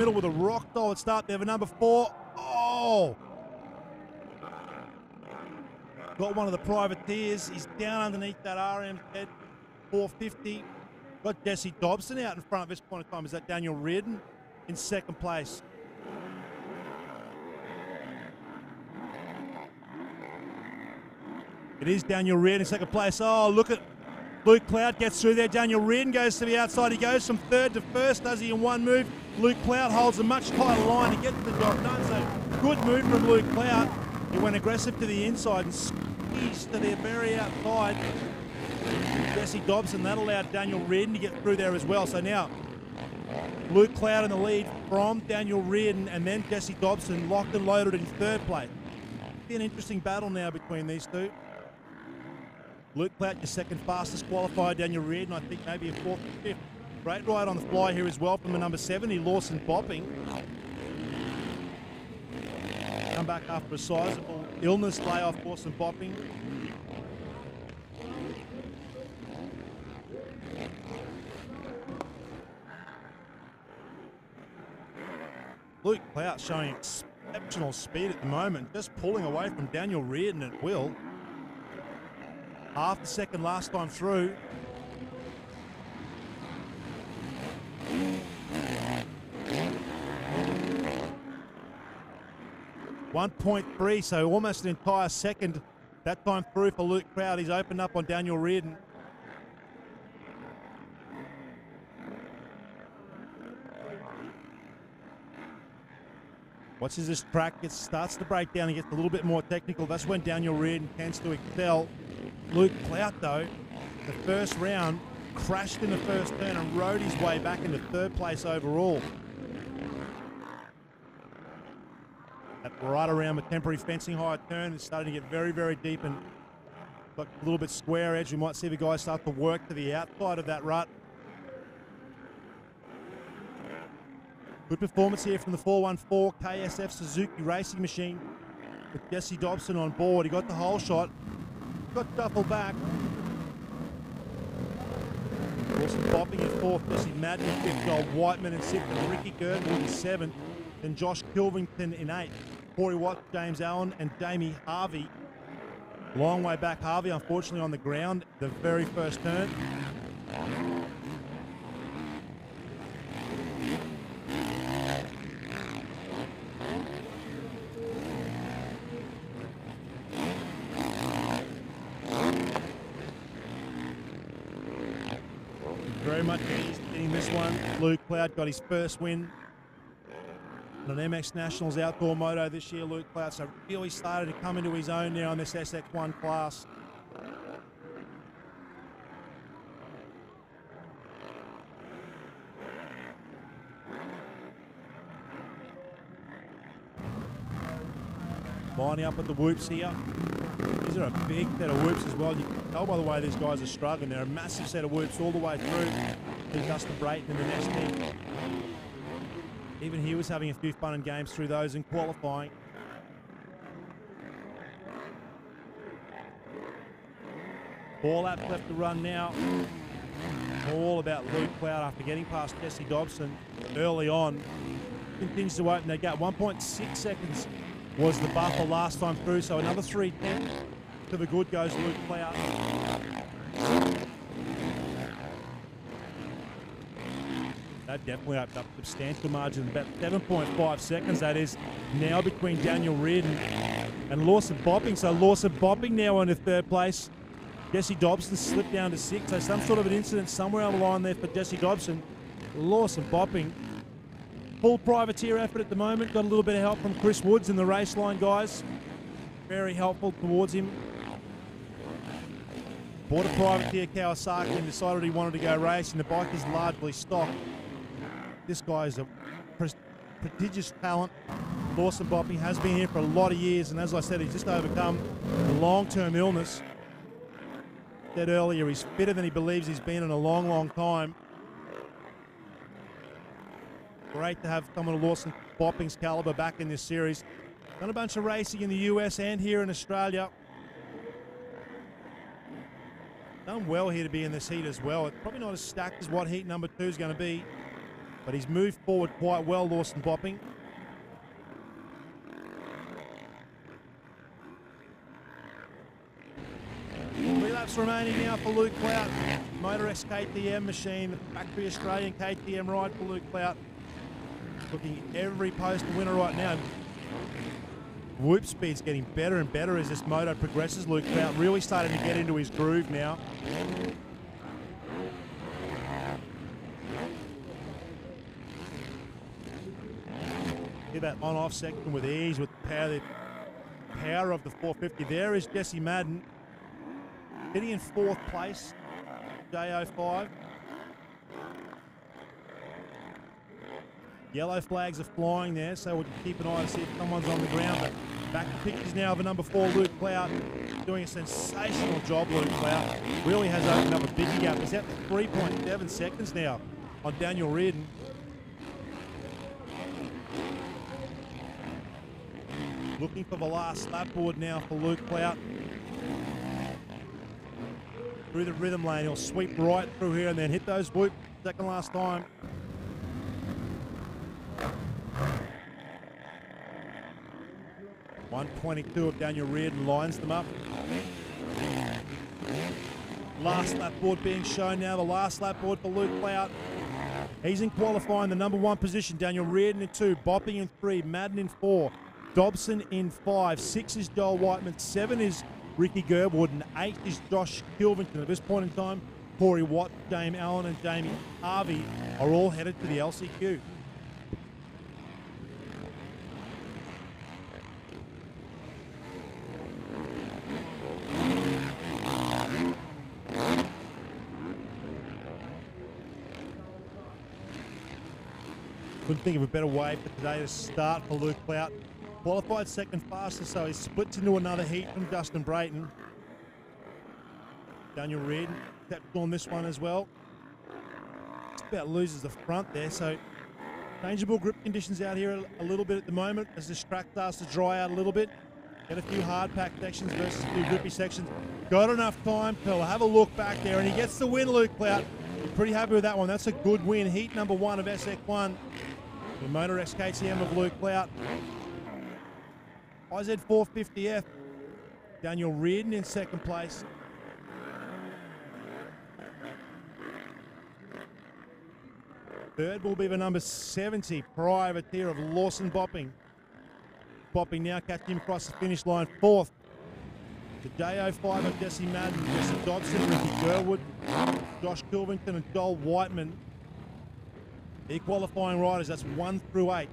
middle with a rock solid start there for number 4. Oh! Got one of the privateers. He's down underneath that RM head 450. Got Jesse Dobson out in front at this point in time. Is that Daniel Reardon in second place? It is Daniel Reardon in second place. Oh, look at Luke Cloud gets through there. Daniel Reardon goes to the outside. He goes from third to first, does he, in one move. Luke Cloud holds a much tighter line to get the job done. So good move from Luke Cloud. He went aggressive to the inside and squeezed to the very outside. Jesse Dobson, that allowed Daniel Reardon to get through there as well. So now Luke Cloud in the lead from Daniel Reardon, and then Jesse Dobson locked and loaded in third place. Be an interesting battle now between these two. Luke Cloud, your second fastest qualifier. Daniel Reardon, I think maybe a fourth or fifth. Great ride on the fly here as well from the number 70, Lawson Bopping. Come back after a sizable illness layoff, Lawson Bopping. Luke Clout showing exceptional speed at the moment, just pulling away from Daniel Reardon at will. Half a second last time through. .3, so almost an entire second that time through for Luke Clout. He's opened up on Daniel Reardon. Watches this track, it starts to break down and gets a little bit more technical. That's when Daniel Reardon tends to excel. Luke Clout, though, the first round, crashed in the first turn and rode his way back into third place overall. That right around the temporary fencing high turn is starting to get very, very deep and got a little bit square edge. We might see the guys start to work to the outside of that rut. Good performance here from the 414 KSF Suzuki racing machine with Jesse Dobson on board. He got the whole shot, got Duffel back. Lawson Bopping in fourth, Jesse Madden in fifth, Joel Whiteman in sixth, and Ricky Girdwood in seventh. Then Josh Kilvington in eighth. Corey Watt, James Allen, and Jamie Harvey. Long way back, Harvey, unfortunately on the ground, the very first turn. Very much easy getting this one. Luke Clout got his first win on an MX Nationals outdoor moto this year, Luke Clout. So really started to come into his own now in this SX1 class. Lining up at the whoops here. These are a big set of whoops as well. You can tell by the way these guys are struggling. They're a massive set of whoops all the way through to Dustin Brayton in the next team. Even he was having a few fun and games through those in qualifying. Four laps left to run now. All about Luke Clout after getting past Jesse Dobson early on. Continues to open their gap. 1.6 seconds was the buffer last time through, so another 3/10 to the good goes Luke Clout. That definitely opened up a substantial margin, about 7.5 seconds that is now between Daniel Reardon and Lawson Bopping. So Lawson Bopping now into third place. Jesse Dobson slipped down to sixth, so some sort of an incident somewhere on the line there for Jesse Dobson. Lawson Bopping, full privateer effort at the moment. Got a little bit of help from Chris Woods in the race line, guys. Very helpful towards him. Bought a privateer Kawasaki and decided he wanted to go racing. The bike is largely stock. This guy is a prodigious talent. Lawson Bopping has been here for a lot of years, and as I said, he's just overcome a long-term illness. Said earlier, he's fitter than he believes he's been in a long, long time. Great to have someone of Lawson Bopping's caliber back in this series. Done a bunch of racing in the US and here in Australia. Done well here to be in this heat as well. It's probably not as stacked as what heat number 2 is going to be. But he's moved forward quite well, Lawson Bopping. Three laps remaining now for Luke Clout. Motor X KTM machine, factory Australian KTM ride for Luke Clout. Looking every post winner right now. Whoop speed's getting better and better as this moto progresses. Luke Clout really starting to get into his groove now. Get that on-off section with ease with the power of the 450. There is Jesse Madden. Sitting in 4th place, J05. Yellow flags are flying there, so we'll keep an eye to see if someone's on the ground. But back to pictures now of a number 4, Luke Clout, doing a sensational job. Luke Clout really has opened up a biggie gap. He's at 3.7 seconds now on Daniel Reardon. Looking for the last lap board now for Luke Clout. Through the rhythm lane, he'll sweep right through here and then hit those whoop second last time. .122 of Daniel Reardon lines them up. Last lap board being shown now, the last lap board for Luke Clout. He's in qualifying, the number 1 position. Daniel Reardon in 2, Bopping in 3, Madden in 4, Dobson in 5, 6 is Joel Whiteman, 7 is Ricky Gerwood, and 8 is Josh Kilvington. At this point in time, Corey Watt, Dame Allen and Jamie Harvey are all headed to the LCQ. Couldn't think of a better way for today to start for Luke Clout. Qualified second fastest, so he splits into another heat from Justin Brayton. Daniel Reardon kept on this one as well. Just about loses the front there, so changeable grip conditions out here a little bit at the moment as this track starts to dry out a little bit. Get a few hard pack sections versus a few grippy sections. Got enough time to have a look back there, and he gets the win, Luke Clout. You're pretty happy with that one. That's a good win. Heat number 1 of SX1. The Motor X KTM of Luke Clout. IZ450F, Daniel Reardon in 2nd place. Third will be the number 70, privateer of Lawson Bopping. Bopping now catching him across the finish line. 4th, the J05 of Jesse Madden, Jesse Dodson, Ricky Gerwood, Josh Kilvington and Joel Whiteman. Their qualifying riders, that's 1 through 8.